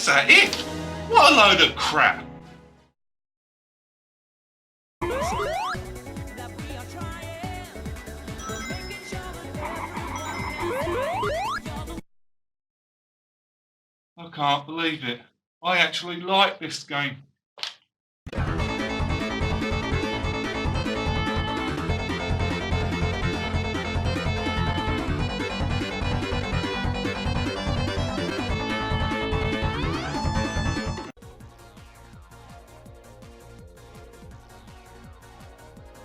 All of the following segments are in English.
That's a hit! What a load of crap! I can't believe it. I actually like this game.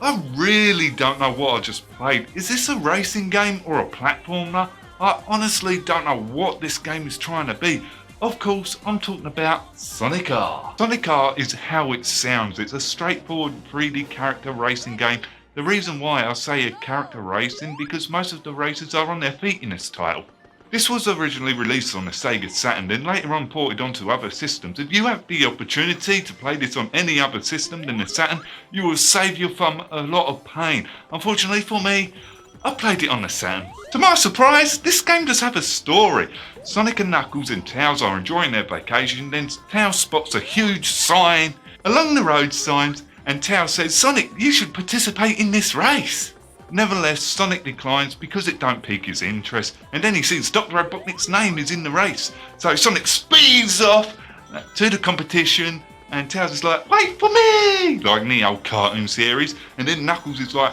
I really don't know what I just played. Is this a racing game or a platformer? I honestly don't know what this game is trying to be. Of course, I'm talking about Sonic R. Sonic R is how it sounds. It's a straightforward 3D character racing game. The reason why I say a character racing because most of the races are on their feet in this title. This was originally released on the Sega Saturn, then later on ported onto other systems. If you have the opportunity to play this on any other system than the Saturn, you will save you from a lot of pain. Unfortunately for me, I played it on the Saturn. To my surprise, this game does have a story. Sonic and Knuckles and Tails are enjoying their vacation, then Tails spots a huge sign along the road signs, and Tails says, "Sonic, you should participate in this race." Nevertheless, Sonic declines because it don't pique his interest, and then he sees Dr. Robotnik's name is in the race. So Sonic speeds off to the competition, and Tails is like, "Wait for me!" like in the old cartoon series, and then Knuckles is like,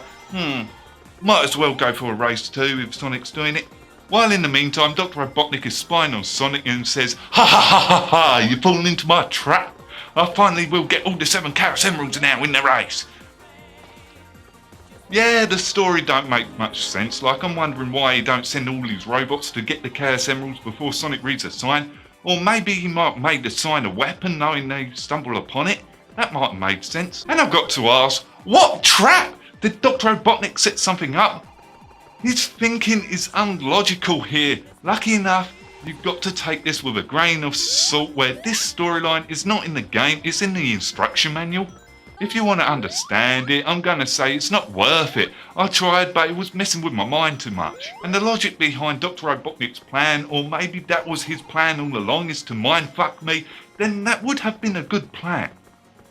might as well go for a race too if Sonic's doing it. While in the meantime, Dr. Robotnik is spying on Sonic and says, "Ha ha ha ha ha, you've fallen into my trap. I finally will get all the 7 Chaos Emeralds now in the race." Yeah, the story don't make much sense. Like, I'm wondering why he don't send all these robots to get the Chaos Emeralds before Sonic reads a sign. Or maybe he might have made the sign a weapon knowing they stumble upon it. That might have made sense. And I've got to ask, what trap? Did Dr. Robotnik set something up? His thinking is unlogical here. Lucky enough, you've got to take this with a grain of salt where this storyline is not in the game, it's in the instruction manual. If you want to understand it, I'm going to say it's not worth it. I tried, but it was messing with my mind too much. And the logic behind Dr. Robotnik's plan, or maybe that was his plan all along, is to mindfuck me, then that would have been a good plan.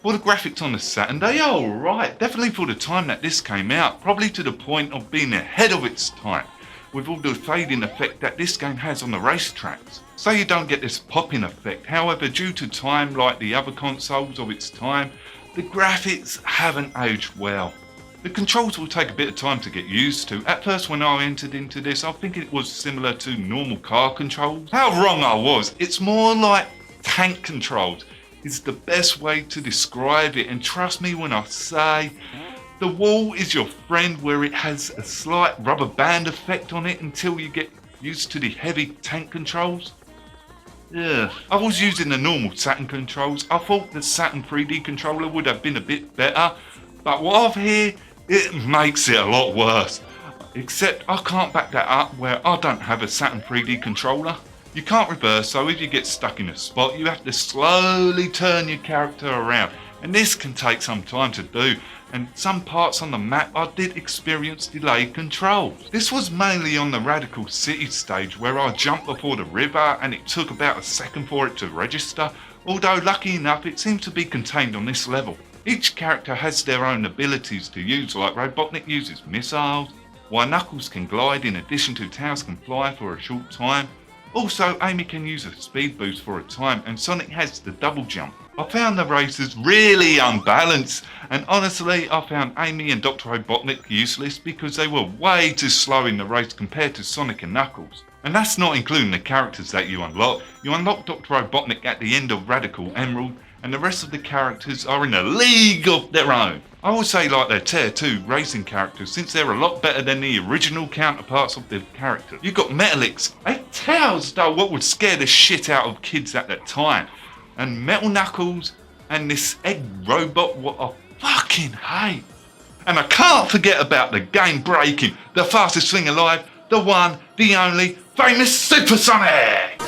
For the graphics on the Saturn, they are alright, definitely for the time that this came out, probably to the point of being ahead of its time, with all the fading effect that this game has on the racetracks. So you don't get this popping effect, however due to time like the other consoles of its time, the graphics haven't aged well. The controls will take a bit of time to get used to. At first when I entered into this, I think it was similar to normal car controls. How wrong I was, it's more like tank controls. It's the best way to describe it, and trust me when I say the wall is your friend, where it has a slight rubber band effect on it until you get used to the heavy tank controls. Yeah, I was using the normal Saturn controls. I thought the Saturn 3D controller would have been a bit better, but what I've heard, it makes it a lot worse. Except I can't back that up where I don't have a Saturn 3D controller. You can't reverse, so if you get stuck in a spot, you have to slowly turn your character around, and this can take some time to do, and some parts on the map I did experience delayed controls. This was mainly on the Radical City stage where I jumped before the river and it took about a second for it to register, although lucky enough it seemed to be contained on this level. Each character has their own abilities to use, like Robotnik uses missiles, while Knuckles can glide in addition to Tails can fly for a short time. Also, Amy can use a speed boost for a time, and Sonic has the double jump. I found the races really unbalanced, and honestly I found Amy and Dr. Robotnik useless because they were way too slow in the race compared to Sonic and Knuckles. And that's not including the characters that you unlock. You unlock Dr. Robotnik at the end of Radical Emerald, and the rest of the characters are in a league of their own. I would say like they're tier 2 racing characters, since they're a lot better than the original counterparts of the characters. You got Metalix, Tails though, what would scare the shit out of kids at that time, and Metal Knuckles, and this egg robot what I fucking hate. And I can't forget about the game breaking, the fastest thing alive, the one, the only, famous Super Sonic!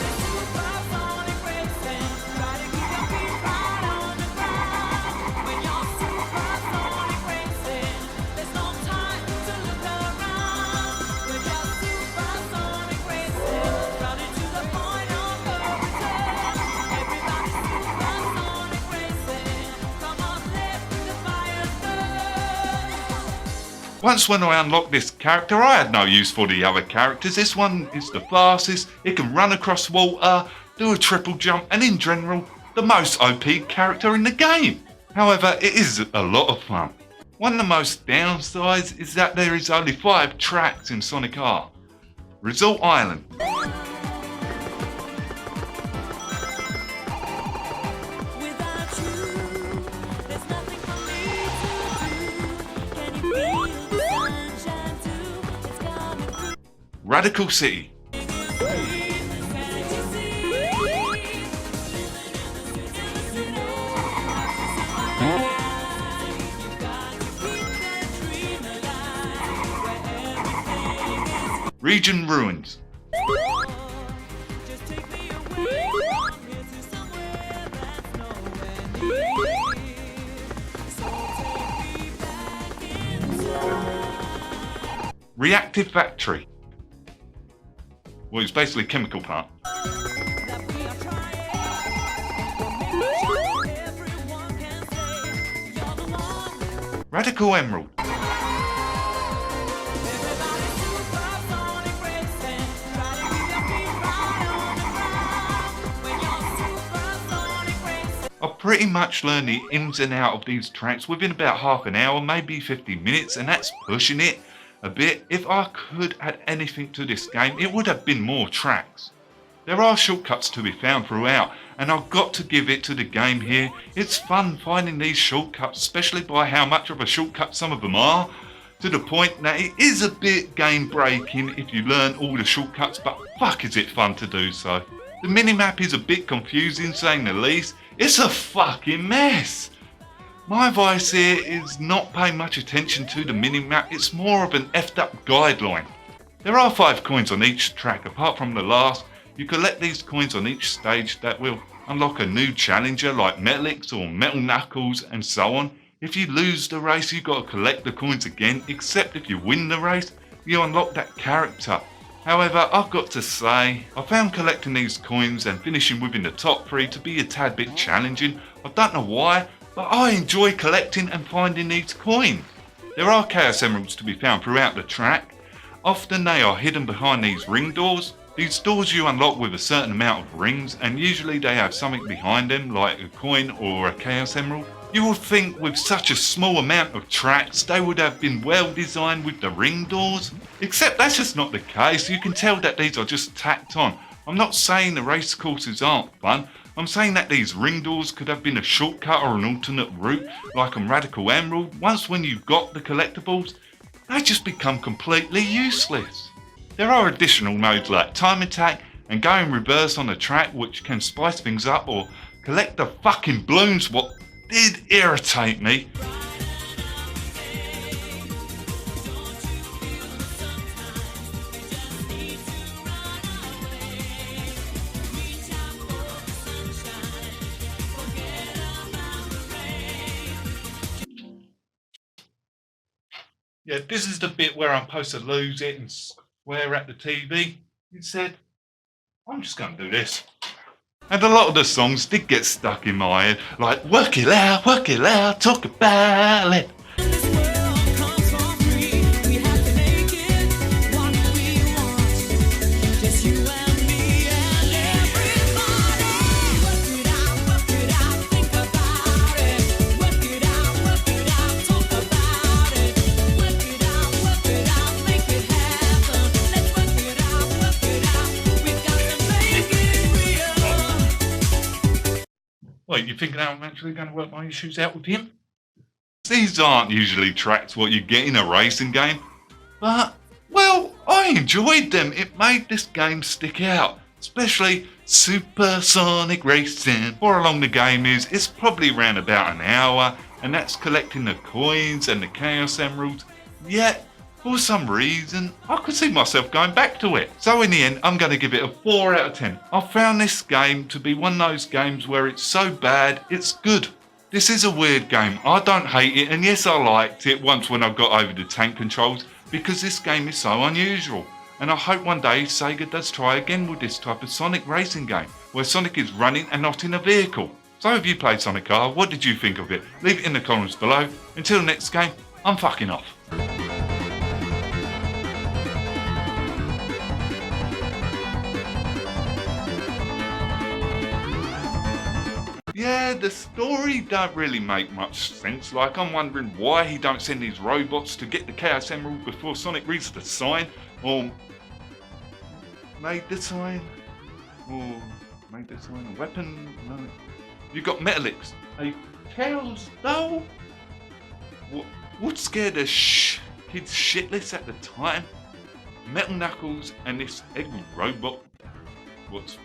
Once when I unlocked this character, I had no use for the other characters. This one is the fastest, it can run across water, do a triple jump, and in general, the most OP character in the game. However, it is a lot of fun. One of the most downsides is that there is only 5 tracks in Sonic R. Resort Island. Radical City. Region Ruins. Reactive Factory. Well, it's basically a chemical plant. Radical Emerald. I pretty much learned the ins and out of these tracks within about half an hour, maybe 15 minutes, and that's pushing it a bit. If I could add anything to this game, it would have been more tracks. There are shortcuts to be found throughout, and I've got to give it to the game here. It's fun finding these shortcuts, especially by how much of a shortcut some of them are, to the point that it is a bit game breaking if you learn all the shortcuts, but fuck is it fun to do so. The minimap is a bit confusing, saying the least. It's a fucking mess. My advice here is not pay much attention to the minimap, it's more of an effed up guideline. There are 5 coins on each track apart from the last. You collect these coins on each stage that will unlock a new challenger like Metalix or Metal Knuckles and so on. If you lose the race, you got to collect the coins again, except if you win the race, you unlock that character. However, I've got to say, I found collecting these coins and finishing within the top 3 to be a tad bit challenging. I don't know why, but I enjoy collecting and finding these coins. There are Chaos Emeralds to be found throughout the track. Often they are hidden behind these ring doors. These doors you unlock with a certain amount of rings, and usually they have something behind them like a coin or a Chaos Emerald. You would think with such a small amount of tracks they would have been well designed with the ring doors, except that's just not the case. You can tell that these are just tacked on. I'm not saying the race courses aren't fun, I'm saying that these ring doors could have been a shortcut or an alternate route like on Radical Emerald. Once when you've got the collectibles, they just become completely useless. There are additional modes like time attack and going reverse on the track, which can spice things up, or collect the fucking balloons, what did irritate me. Yeah, this is the bit where I'm supposed to lose it and swear at the TV. Instead, I'm just going to do this. And a lot of the songs did get stuck in my head, like work it out, talk about it. Wait, you thinking I'm actually going to work my issues out with him? These aren't usually tracks what you get in a racing game, but, well, I enjoyed them. It made this game stick out, especially Supersonic Racing. How long the game is, it's probably around about an hour, and that's collecting the coins and the Chaos Emeralds. Yet, for some reason, I could see myself going back to it. So in the end, I'm going to give it a 4 out of 10. I found this game to be one of those games where it's so bad, it's good. This is a weird game. I don't hate it, and yes, I liked it once when I got over the tank controls, because this game is so unusual. And I hope one day Sega does try again with this type of Sonic racing game, where Sonic is running and not in a vehicle. So if you played Sonic R, what did you think of it? Leave it in the comments below. Until next game, I'm fucking off. Yeah, the story don't really make much sense. Like, I'm wondering why he don't send his robots to get the Chaos Emerald before Sonic reads the sign, or made the sign, or made the sign a weapon. No, you got Metalix, a Tails doll. What scared the kids shitless at the time? Metal Knuckles and this egg robot. What's